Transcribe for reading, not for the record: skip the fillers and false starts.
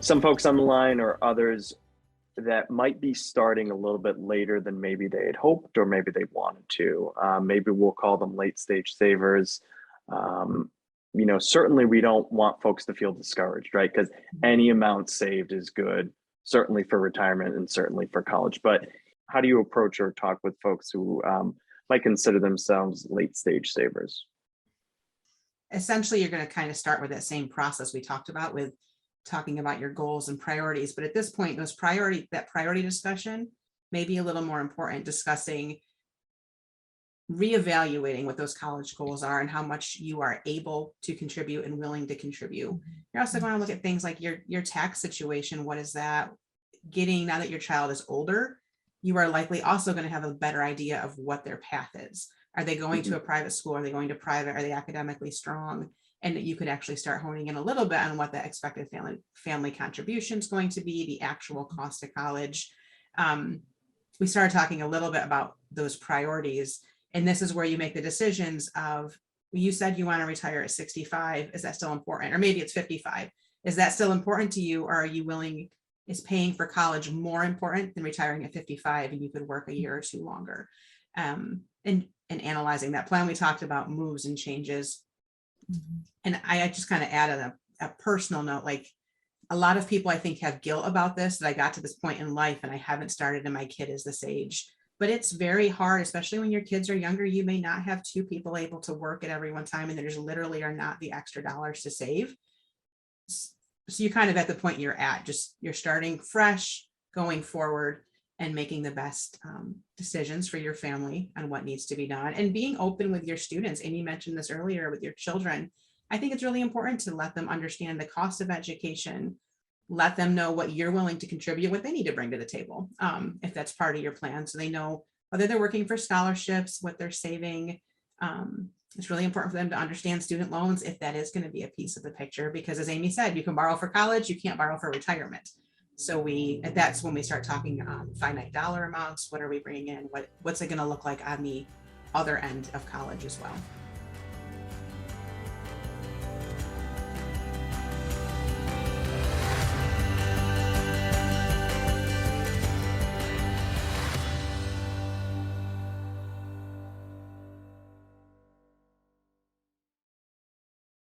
some folks on the line or others that might be starting a little bit later than maybe they had hoped or maybe they wanted to. Maybe we'll call them late stage savers. Um, certainly we don't want folks to feel discouraged, right? Because any amount saved is good, certainly for retirement and certainly for college. But how do you approach or talk with folks who might consider themselves late stage savers? Essentially, you're going to kind of start with that same process we talked about with talking about your goals and priorities. But at this point, that priority discussion may be a little more important, discussing reevaluating what those college goals are and how much you are able to contribute and willing to contribute. You're also going to look at things like your tax situation. What is that getting now that your child is older? You are likely also going to have a better idea of what their path is. Are they going to a private school? Are they going to private? Are they academically strong? And you could actually start honing in a little bit on what the expected family contribution is going to be, the actual cost of college. We started talking a little bit about those priorities. And this is where you make the decisions of, you said you want to retire at 65. Is that still important? Or maybe it's 55. Is that still important to you? Or are you willing, is paying for college more important than retiring at 55 and you could work a year or two longer? And analyzing that plan, we talked about moves and changes. And I just kind of added a personal note, like a lot of people I think have guilt about this, that I got to this point in life and I haven't started and my kid is this age. But it's very hard, especially when your kids are younger. You may not have two people able to work at every one time, and there's literally are not the extra dollars to save. So you're kind of at the point you're at, just you're starting fresh, going forward, and making the best decisions for your family on what needs to be done, and being open with your students. And you mentioned this earlier with your children. I think it's really important to let them understand the cost of education, let them know what you're willing to contribute, what they need to bring to the table, if that's part of your plan, so they know whether they're working for scholarships, what they're saving. It's really important for them to understand student loans, if that is going to be a piece of the picture, because as Amy said, you can borrow for college, you can't borrow for retirement. So that's when we start talking finite dollar amounts. What are we bringing in? What's it going to look like on the other end of college as well?